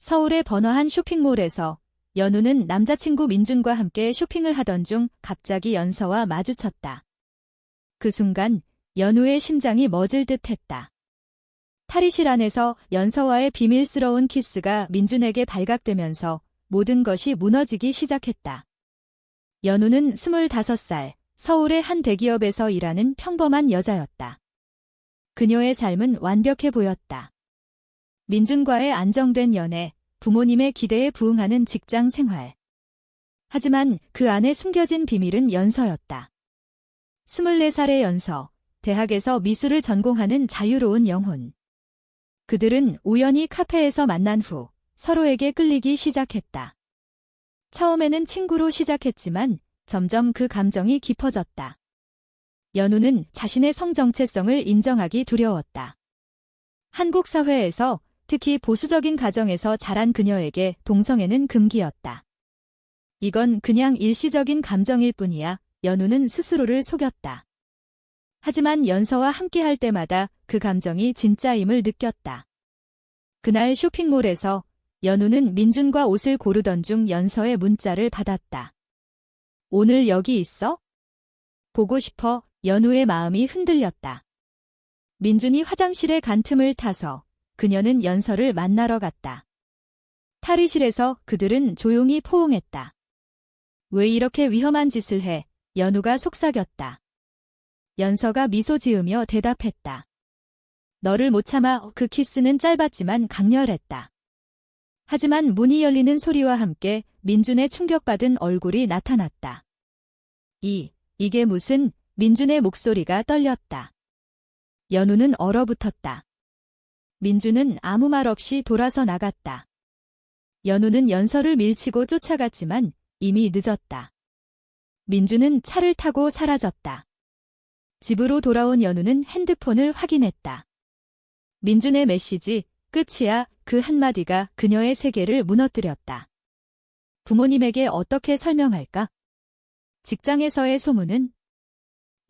서울의 번화한 쇼핑몰에서 연우는 남자친구 민준과 함께 쇼핑을 하던 중 갑자기 연서와 마주쳤다. 그 순간 연우의 심장이 멎을 듯했다. 탈의실 안에서 연서와의 비밀스러운 키스가 민준에게 발각되면서 모든 것이 무너지기 시작했다. 연우는 25살, 서울의 한 대기업에서 일하는 평범한 여자였다. 그녀의 삶은 완벽해 보였다. 민준과의 안정된 연애, 부모님의 기대에 부응하는 직장 생활. 하지만 그 안에 숨겨진 비밀은 연서였다. 24살의 연서, 대학에서 미술을 전공하는 자유로운 영혼. 그들은 우연히 카페에서 만난 후 서로에게 끌리기 시작했다. 처음에는 친구로 시작했지만 점점 그 감정이 깊어졌다. 연우는 자신의 성 정체성을 인정하기 두려웠다. 한국 사회에서 특히 보수적인 가정에서 자란 그녀에게 동성애는 금기였다. 이건 그냥 일시적인 감정일 뿐이야. 연우는 스스로를 속였다. 하지만 연서와 함께할 때마다 그 감정이 진짜임을 느꼈다. 그날 쇼핑몰에서 연우는 민준과 옷을 고르던 중 연서의 문자를 받았다. 오늘 여기 있어? 보고 싶어. 연우의 마음이 흔들렸다. 민준이 화장실에 간 틈을 타서 그녀는 연서를 만나러 갔다. 탈의실에서 그들은 조용히 포옹했다. 왜 이렇게 위험한 짓을 해? 연우가 속삭였다. 연서가 미소 지으며 대답했다. 너를 못 참아. 그 키스는 짧았지만 강렬했다. 하지만 문이 열리는 소리와 함께 민준의 충격받은 얼굴이 나타났다. 이게 무슨? 민준의 목소리가 떨렸다. 연우는 얼어붙었다. 민준은 아무 말 없이 돌아서 나갔다. 연우는 연서를 밀치고 쫓아갔지만 이미 늦었다. 민준은 차를 타고 사라졌다. 집으로 돌아온 연우는 핸드폰을 확인했다. 민준의 메시지, 끝이야. 그 한마디가 그녀의 세계를 무너뜨렸다. 부모님에게 어떻게 설명할까? 직장에서의 소문은?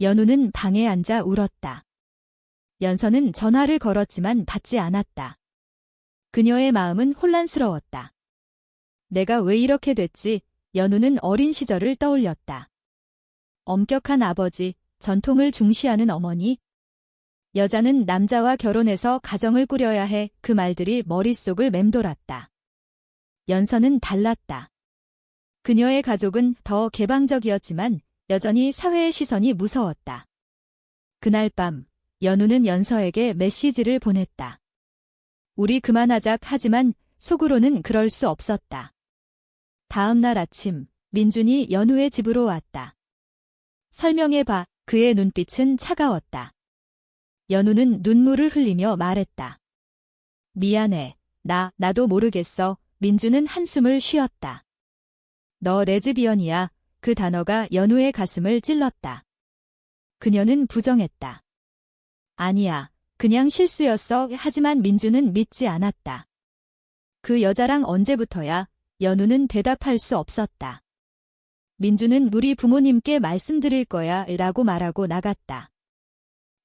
연우는 방에 앉아 울었다. 연서는 전화를 걸었지만 받지 않았다. 그녀의 마음은 혼란스러웠다. 내가 왜 이렇게 됐지? 연우는 어린 시절을 떠올렸다. 엄격한 아버지, 전통을 중시하는 어머니. 여자는 남자와 결혼해서 가정을 꾸려야 해. 그 말들이 머릿속을 맴돌았다. 연서는 달랐다. 그녀의 가족은 더 개방적이었지만 여전히 사회의 시선이 무서웠다. 그날 밤, 연우는 연서에게 메시지를 보냈다. 우리 그만하자. 하지만 속으로는 그럴 수 없었다. 다음 날 아침, 민준이 연우의 집으로 왔다. 설명해봐. 그의 눈빛은 차가웠다. 연우는 눈물을 흘리며 말했다. 미안해. 나도 모르겠어. 민준은 한숨을 쉬었다. 너 레즈비언이야. 그 단어가 연우의 가슴을 찔렀다. 그녀는 부정했다. 아니야. 그냥 실수였어. 하지만 민준은 믿지 않았다. 그 여자랑 언제부터야? 연우는 대답할 수 없었다. 민준은 우리 부모님께 말씀드릴 거야 라고 말하고 나갔다.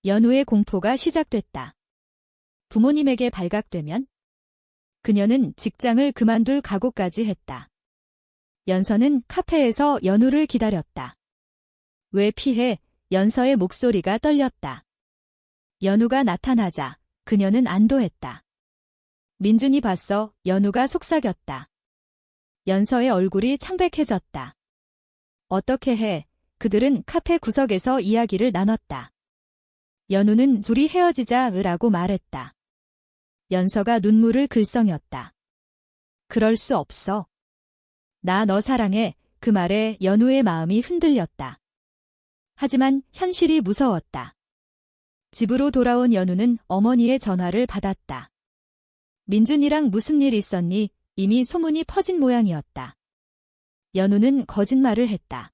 연우의 공포가 시작됐다. 부모님에게 발각되면? 그녀는 직장을 그만둘 각오까지 했다. 연서는 카페에서 연우를 기다렸다. 왜 피해? 연서의 목소리가 떨렸다. 연우가 나타나자 그녀는 안도했다. 민준이 봤어. 연우가 속삭였다. 연서의 얼굴이 창백해졌다. 어떻게 해? 그들은 카페 구석에서 이야기를 나눴다. 연우는 둘이 헤어지자 라고 말했다. 연서가 눈물을 글썽였다. 그럴 수 없어. 나 너 사랑해. 그 말에 연우의 마음이 흔들렸다. 하지만 현실이 무서웠다. 집으로 돌아온 연우는 어머니의 전화를 받았다. 민준이랑 무슨 일 있었니? 이미 소문이 퍼진 모양이었다. 연우는 거짓말을 했다.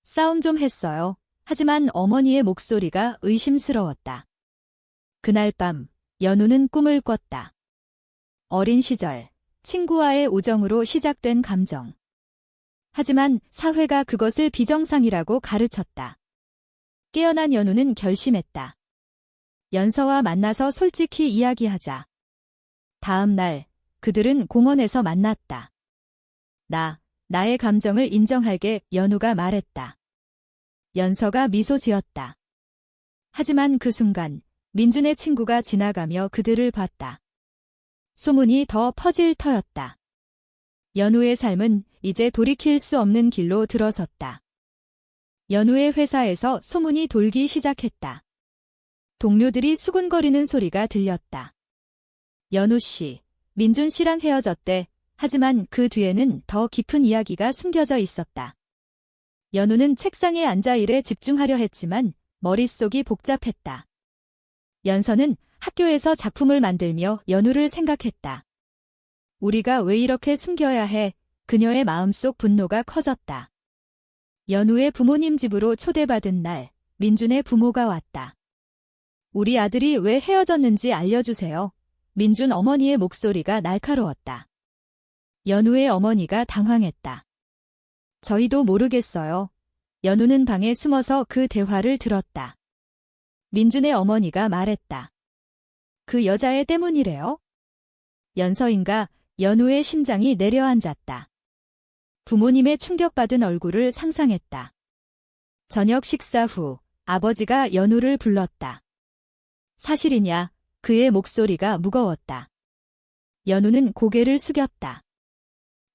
싸움 좀 했어요. 하지만 어머니의 목소리가 의심스러웠다. 그날 밤, 연우는 꿈을 꿨다. 어린 시절, 친구와의 우정으로 시작된 감정. 하지만 사회가 그것을 비정상이라고 가르쳤다. 깨어난 연우는 결심했다. 연서와 만나서 솔직히 이야기하자. 다음 날, 그들은 공원에서 만났다. 나의 감정을 인정할게, 연우가 말했다. 연서가 미소 지었다. 하지만 그 순간 민준의 친구가 지나가며 그들을 봤다. 소문이 더 퍼질 터였다. 연우의 삶은 이제 돌이킬 수 없는 길로 들어섰다. 연우의 회사에서 소문이 돌기 시작했다. 동료들이 수군거리는 소리가 들렸다. 연우 씨, 민준 씨랑 헤어졌대. 하지만 그 뒤에는 더 깊은 이야기가 숨겨져 있었다. 연우는 책상에 앉아 일에 집중하려 했지만 머릿속이 복잡했다. 연서는 학교에서 작품을 만들며 연우를 생각했다. 우리가 왜 이렇게 숨겨야 해? 그녀의 마음속 분노가 커졌다. 연우의 부모님 집으로 초대받은 날, 민준의 부모가 왔다. 우리 아들이 왜 헤어졌는지 알려주세요. 민준 어머니의 목소리가 날카로웠다. 연우의 어머니가 당황했다. 저희도 모르겠어요. 연우는 방에 숨어서 그 대화를 들었다. 민준의 어머니가 말했다. 그 여자애 때문이래요? 연서인가? 연우의 심장이 내려앉았다. 부모님의 충격받은 얼굴을 상상했다. 저녁 식사 후 아버지가 연우를 불렀다. 사실이냐? 그의 목소리가 무거웠다. 연우는 고개를 숙였다.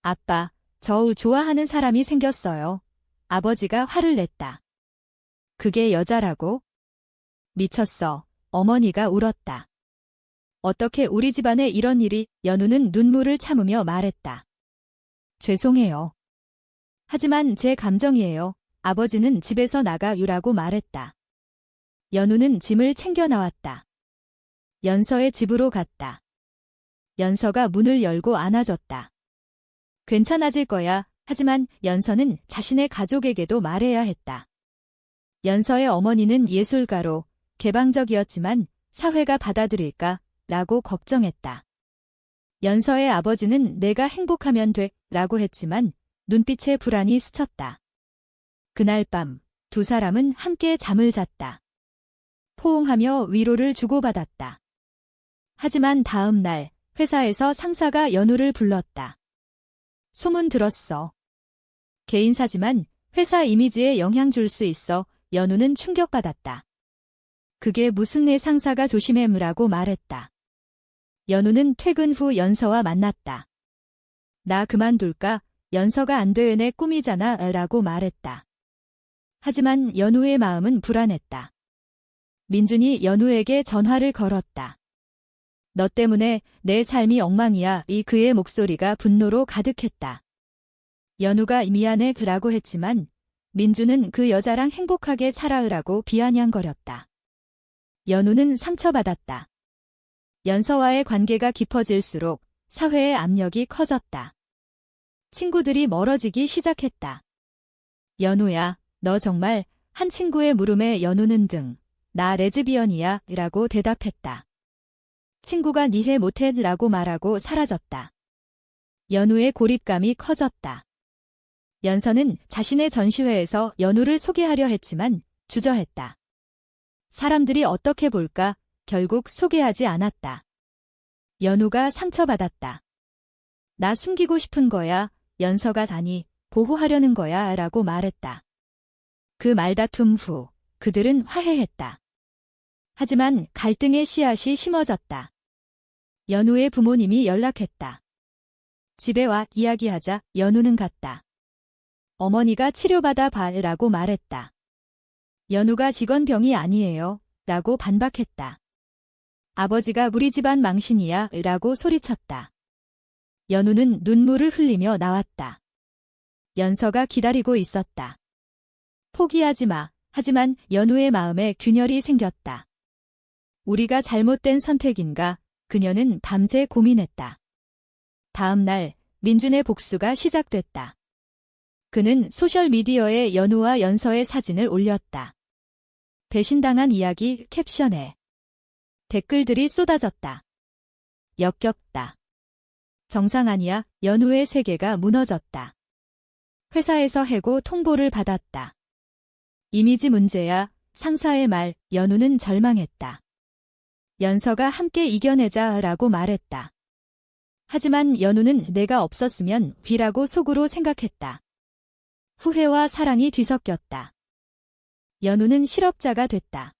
아빠, 저 좋아하는 사람이 생겼어요. 아버지가 화를 냈다. 그게 여자라고? 미쳤어. 어머니가 울었다. 어떻게 우리 집안에 이런 일이? 연우는 눈물을 참으며 말했다. 죄송해요. 하지만 제 감정이에요. 아버지는 집에서 나가유라고 말했다. 연우는 짐을 챙겨 나왔다. 연서의 집으로 갔다. 연서가 문을 열고 안아줬다. 괜찮아질 거야. 하지만 연서는 자신의 가족에게도 말해야 했다. 연서의 어머니는 예술가로 개방적이었지만 사회가 받아들일까? 라고 걱정했다. 연서의 아버지는 내가 행복하면 돼 라고 했지만 눈빛에 불안이 스쳤다. 그날 밤 두 사람은 함께 잠을 잤다. 포옹하며 위로를 주고받았다. 하지만 다음 날 회사에서 상사가 연우를 불렀다. 소문 들었어. 개인사지만 회사 이미지에 영향 줄 수 있어. 연우는 충격받았다. 그게 무슨 내 상사가 조심해라고 말했다. 연우는 퇴근 후 연서와 만났다. 나 그만둘까? 연서가 안 돼 내 꿈이잖아 라고 말했다. 하지만 연우의 마음은 불안했다. 민준이 연우에게 전화를 걸었다. 너 때문에 내 삶이 엉망이야. 이 그의 목소리가 분노로 가득했다. 연우가 미안해 라고 했지만 민준은 그 여자랑 행복하게 살아으라고 비아냥거렸다. 연우는 상처받았다. 연서와의 관계가 깊어질수록 사회의 압력이 커졌다. 친구들이 멀어지기 시작했다. 연우야, 너 정말? 한 친구의 물음에 연우는 나 레즈비언이야 라고 대답했다. 친구가 니해 못해 라고 말하고 사라졌다. 연우의 고립감이 커졌다. 연서는 자신의 전시회에서 연우를 소개하려 했지만 주저했다. 사람들이 어떻게 볼까? 결국 소개하지 않았다. 연우가 상처받았다. 나 숨기고 싶은 거야. 연서가 다니 보호하려는 거야 라고 말했다. 그 말다툼 후 그들은 화해했다. 하지만 갈등의 씨앗이 심어졌다. 연우의 부모님이 연락했다. 집에 와 이야기하자. 연우는 갔다. 어머니가 치료받아 봐라고 말했다. 연우가 직원병이 아니에요 라고 반박했다. 아버지가 우리 집안 망신이야 라고 소리쳤다. 연우는 눈물을 흘리며 나왔다. 연서가 기다리고 있었다. 포기하지 마. 하지만 연우의 마음에 균열이 생겼다. 우리가 잘못된 선택인가? 그녀는 밤새 고민했다. 다음 날 민준의 복수가 시작됐다. 그는 소셜미디어에 연우와 연서의 사진을 올렸다. 배신당한 이야기 캡션에 댓글들이 쏟아졌다. 역겹다. 정상 아니야. 연우의 세계가 무너졌다. 회사에서 해고 통보를 받았다. 이미지 문제야. 상사의 말. 연우는 절망했다. 연서가 함께 이겨내자 라고 말했다. 하지만 연우는 내가 없었으면 B라고 속으로 생각했다. 후회와 사랑이 뒤섞였다. 연우는 실업자가 됐다.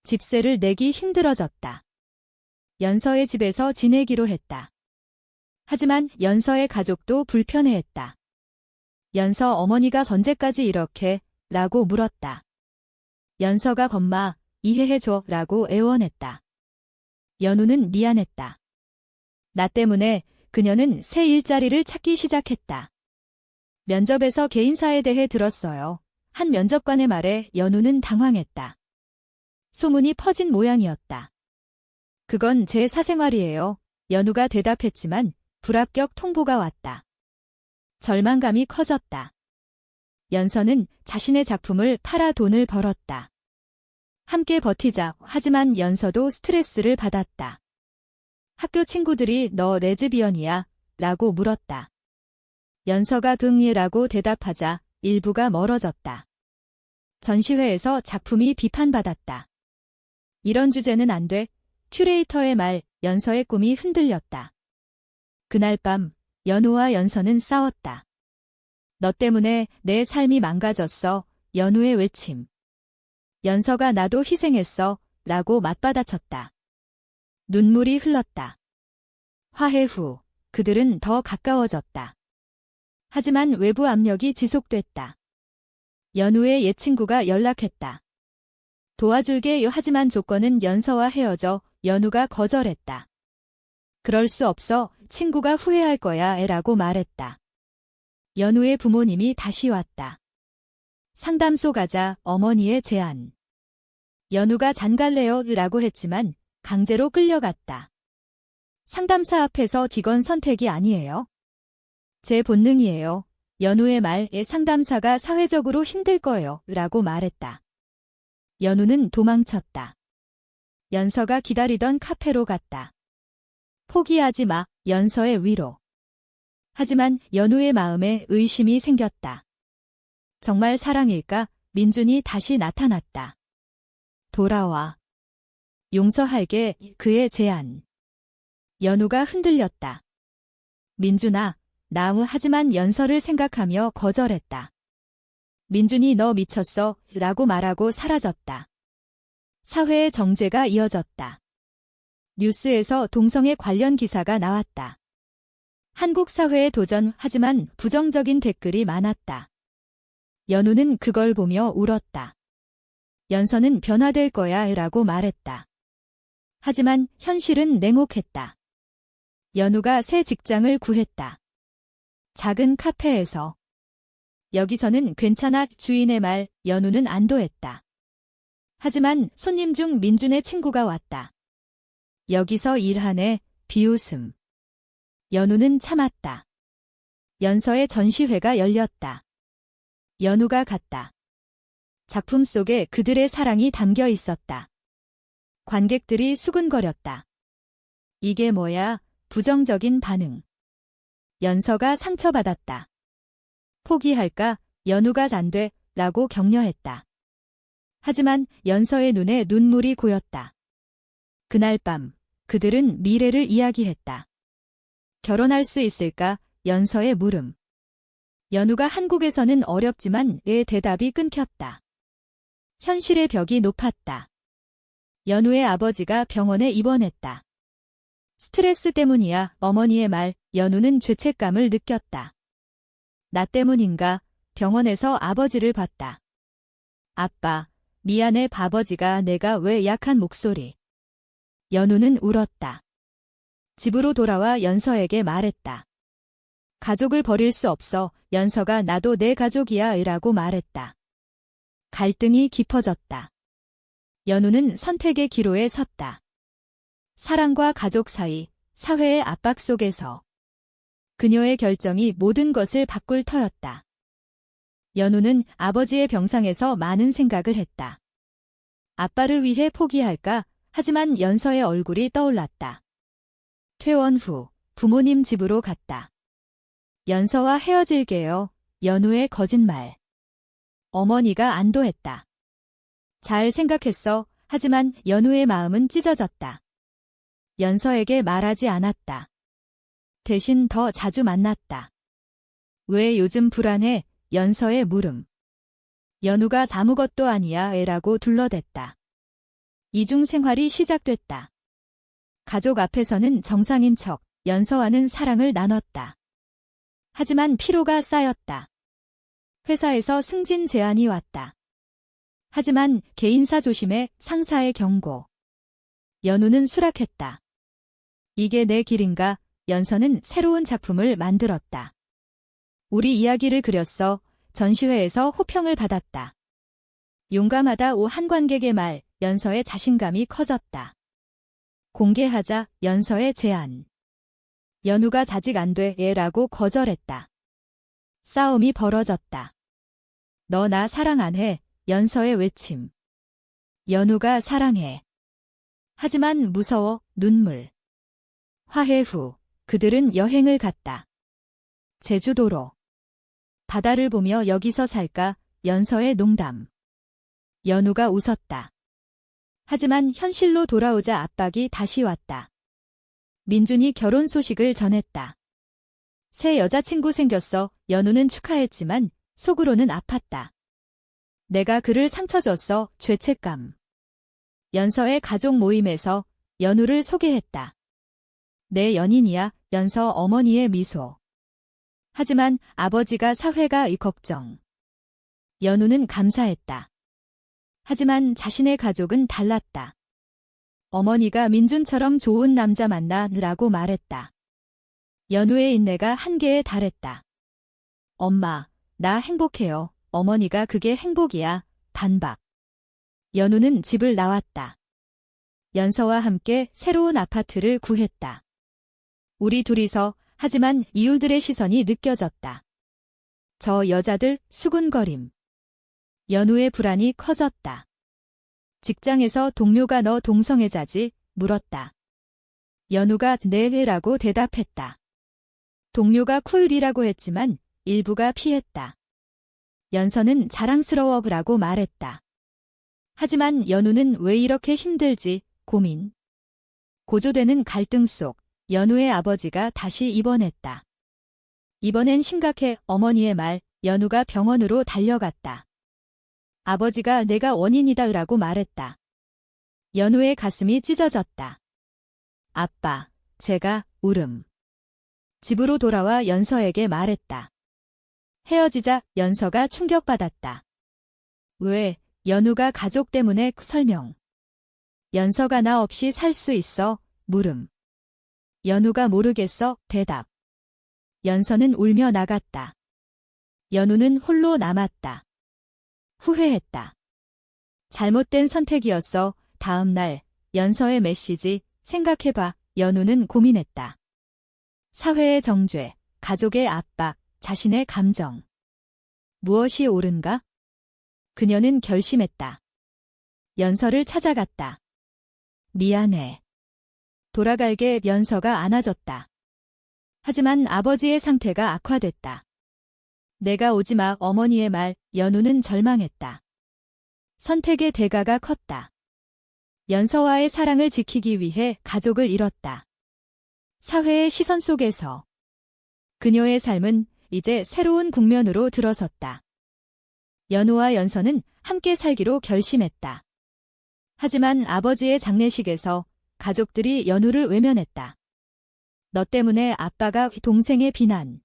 집세를 내기 힘들어졌다. 연서의 집에서 지내기로 했다. 하지만 연서의 가족도 불편해했다. 연서 어머니가 언제까지 이렇게? 라고 물었다. 연서가 겁마, 이해해줘 라고 애원했다. 연우는 미안했다. 나 때문에 그녀는 새 일자리를 찾기 시작했다. 면접에서 개인사에 대해 들었어요. 한 면접관의 말에 연우는 당황했다. 소문이 퍼진 모양이었다. 그건 제 사생활이에요. 연우가 대답했지만 불합격 통보가 왔다. 절망감이 커졌다. 연서는 자신의 작품을 팔아 돈을 벌었다. 함께 버티자. 하지만 연서도 스트레스를 받았다. 학교 친구들이 너 레즈비언이야? 라고 물었다. 연서가 응이라고 대답하자 일부가 멀어졌다. 전시회에서 작품이 비판받았다. 이런 주제는 안 돼. 큐레이터의 말, 연서의 꿈이 흔들렸다. 그날 밤 연우와 연서는 싸웠다. 너 때문에 내 삶이 망가졌어. 연우의 외침. 연서가 나도 희생했어. 라고 맞받아쳤다. 눈물이 흘렀다. 화해 후 그들은 더 가까워졌다. 하지만 외부 압력이 지속됐다. 연우의 옛 친구가 연락했다. 도와줄게요. 하지만 조건은 연서와 헤어져. 연우가 거절했다. 그럴 수 없어. 친구가 후회할 거야. 라고 말했다. 연우의 부모님이 다시 왔다. 상담소 가자. 어머니의 제안. 연우가 잔갈래요? 라고 했지만 강제로 끌려갔다. 상담사 앞에서 직원 선택이 아니에요. 제 본능이에요. 연우의 말에 상담사가 사회적으로 힘들 거예요. 라고 말했다. 연우는 도망쳤다. 연서가 기다리던 카페로 갔다. 포기하지 마. 연서의 위로. 하지만 연우의 마음에 의심이 생겼다. 정말 사랑일까? 민준이 다시 나타났다. 돌아와. 용서할게. 그의 제안. 연우가 흔들렸다. 민준아, 나무. 하지만 연서를 생각하며 거절했다. 민준이 너 미쳤어? 라고 말하고 사라졌다. 사회의 정죄가 이어졌다. 뉴스에서 동성애 관련 기사가 나왔다. 한국 사회의 도전. 하지만 부정적인 댓글이 많았다. 연우는 그걸 보며 울었다. 연서는 변화될 거야. 라고 말했다. 하지만 현실은 냉혹했다. 연우가 새 직장을 구했다. 작은 카페에서. 여기서는 괜찮아. 주인의 말. 연우는 안도했다. 하지만 손님 중 민준의 친구가 왔다. 여기서 일하네. 비웃음. 연우는 참았다. 연서의 전시회가 열렸다. 연우가 갔다. 작품 속에 그들의 사랑이 담겨 있었다. 관객들이 수근거렸다. 이게 뭐야? 부정적인 반응. 연서가 상처받았다. 포기할까? 연우가 안 돼. 라고 격려했다. 하지만 연서의 눈에 눈물이 고였다. 그날 밤 그들은 미래를 이야기했다. 결혼할 수 있을까? 연서의 물음. 연우가 한국에서는 어렵지만 의 대답이 끊겼다. 현실의 벽이 높았다. 연우의 아버지가 병원에 입원했다. 스트레스 때문이야. 어머니의 말. 연우는 죄책감을 느꼈다. 나 때문인가? 병원에서 아버지를 봤다. 아빠, 미안해. 아버지가 내가 왜 약한 목소리. 연우는 울었다. 집으로 돌아와 연서에게 말했다. 가족을 버릴 수 없어. 연서가 나도 내 가족이야. 라고 말했다. 갈등이 깊어졌다. 연우는 선택의 기로에 섰다. 사랑과 가족 사이, 사회의 압박 속에서. 그녀의 결정이 모든 것을 바꿀 터였다. 연우는 아버지의 병상에서 많은 생각을 했다. 아빠를 위해 포기할까? 하지만 연서의 얼굴이 떠올랐다. 퇴원 후 부모님 집으로 갔다. 연서와 헤어질게요. 연우의 거짓말. 어머니가 안도했다. 잘 생각했어. 하지만 연우의 마음은 찢어졌다. 연서에게 말하지 않았다. 대신 더 자주 만났다. 왜 요즘 불안해? 연서의 물음. 연우가 아무것도 아니야 애라고 둘러댔다. 이중 생활이 시작됐다. 가족 앞에서는 정상인 척 연서와는 사랑을 나눴다. 하지만 피로가 쌓였다. 회사에서 승진 제안이 왔다. 하지만 개인사 조심해 상사의 경고. 연우는 수락했다. 이게 내 길인가? 연서는 새로운 작품을 만들었다. 우리 이야기를 그렸어. 전시회에서 호평을 받았다. 용감하다 오 한 관객의 말, 연서의 자신감이 커졌다. 공개하자, 연서의 제안. 연우가 아직 안 돼, 라고 거절했다. 싸움이 벌어졌다. 너 나 사랑 안 해, 연서의 외침. 연우가 사랑해. 하지만 무서워, 눈물. 화해 후, 그들은 여행을 갔다. 제주도로. 바다를 보며 여기서 살까? 연서의 농담. 연우가 웃었다. 하지만 현실로 돌아오자 압박이 다시 왔다. 민준이 결혼 소식을 전했다. 새 여자친구 생겼어. 연우는 축하했지만 속으로는 아팠다. 내가 그를 상처 줬어. 죄책감. 연서의 가족 모임에서 연우를 소개했다. 내 연인이야. 연서 어머니의 미소. 하지만 아버지가 사회가 이 걱정. 연우는 감사했다. 하지만 자신의 가족은 달랐다. 어머니가 민준처럼 좋은 남자 만나라고 말했다. 연우의 인내가 한계에 달했다. 엄마, 나 행복해요. 어머니가 그게 행복이야. 반박. 연우는 집을 나왔다. 연서와 함께 새로운 아파트를 구했다. 우리 둘이서 하지만 이웃들의 시선이 느껴졌다. 저 여자들 수군거림. 연우의 불안이 커졌다. 직장에서 동료가 너 동성애자지? 물었다. 연우가 네라고 대답했다. 동료가 쿨이라고 했지만 일부가 피했다. 연서는 자랑스러워라고 말했다. 하지만 연우는 왜 이렇게 힘들지? 고민. 고조되는 갈등 속 연우의 아버지가 다시 입원했다. 이번엔 심각해. 어머니의 말. 연우가 병원으로 달려갔다. 아버지가 내가 원인이다라고 말했다. 연우의 가슴이 찢어졌다. 아빠, 제가 울음. 집으로 돌아와 연서에게 말했다. 헤어지자. 연서가 충격받았다. 왜? 연우가 가족 때문에 설명. 연서가 나 없이 살 수 있어? 물음. 연우가 모르겠어? 대답. 연서는 울며 나갔다. 연우는 홀로 남았다. 후회했다. 잘못된 선택이었어. 다음 날 연서의 메시지. 생각해봐. 연우는 고민했다. 사회의 정죄, 가족의 압박, 자신의 감정. 무엇이 옳은가? 그녀는 결심했다. 연서를 찾아갔다. 미안해. 돌아갈게. 연서가 안아줬다. 하지만 아버지의 상태가 악화됐다. 내가 오지마. 어머니의 말. 연우는 절망했다. 선택의 대가가 컸다. 연서와의 사랑을 지키기 위해 가족을 잃었다. 사회의 시선 속에서 그녀의 삶은 이제 새로운 국면으로 들어섰다. 연우와 연서는 함께 살기로 결심했다. 하지만 아버지의 장례식에서 가족들이 연우를 외면했다. 너 때문에 아빠가 동생의 비난.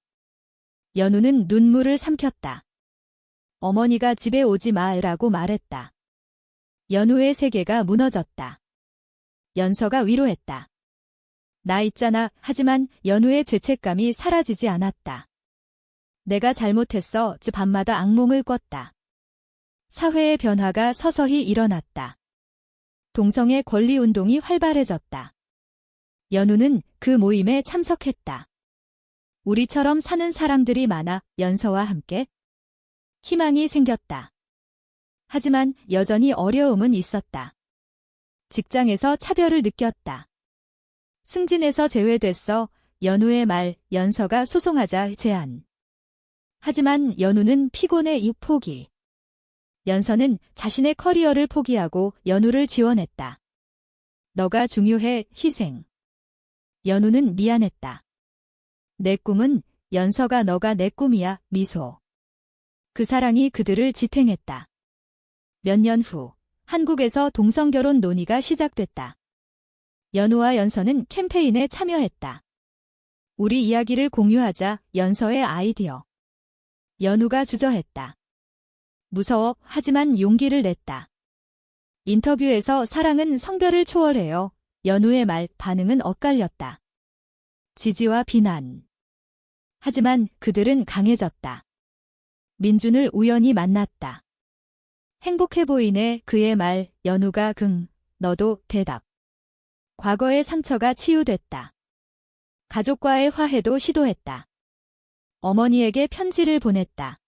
연우는 눈물을 삼켰다. 어머니가 집에 오지 마라고 말했다. 연우의 세계가 무너졌다. 연서가 위로했다. 나 있잖아. 하지만 연우의 죄책감이 사라지지 않았다. 내가 잘못했어. 밤마다 악몽을 꿨다. 사회의 변화가 서서히 일어났다. 동성애 권리 운동이 활발해졌다. 연우는 그 모임에 참석했다. 우리처럼 사는 사람들이 많아. 연서와 함께 희망이 생겼다. 하지만 여전히 어려움은 있었다. 직장에서 차별을 느꼈다. 승진에서 제외됐어. 연우의 말. 연서가 소송하자 제안. 하지만 연우는 피곤해 포기. 연서는 자신의 커리어를 포기하고 연우를 지원했다. 너가 중요해. 희생. 연우는 미안했다. 내 꿈은 연서가 너가 내 꿈이야. 미소. 그 사랑이 그들을 지탱했다. 몇 년 후 한국에서 동성결혼 논의가 시작됐다. 연우와 연서는 캠페인에 참여했다. 우리 이야기를 공유하자. 연서의 아이디어. 연우가 주저했다. 무서워. 하지만 용기를 냈다. 인터뷰에서 사랑은 성별을 초월해요. 연우의 말. 반응은 엇갈렸다. 지지와 비난. 하지만 그들은 강해졌다. 민준을 우연히 만났다. 행복해 보이네. 그의 말. 연우가 너도. 대답. 과거의 상처가 치유됐다. 가족과의 화해도 시도했다. 어머니에게 편지를 보냈다.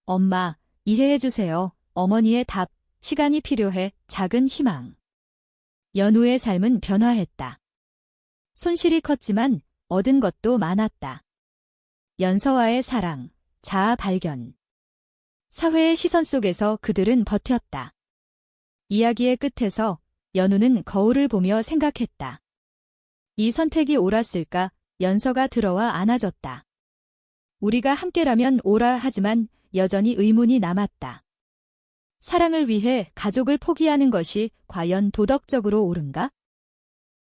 엄마, 이해해주세요. 어머니의 답. 시간이 필요해. 작은 희망. 연우의 삶은 변화했다. 손실이 컸지만 얻은 것도 많았다. 연서와의 사랑, 자아 발견. 사회의 시선 속에서 그들은 버텼다. 이야기의 끝에서 연우는 거울을 보며 생각했다. 이 선택이 옳았을까? 연서가 들어와 안아줬다. 우리가 함께라면 옳아. 하지만 여전히 의문이 남았다. 사랑을 위해 가족을 포기하는 것이 과연 도덕적으로 옳은가?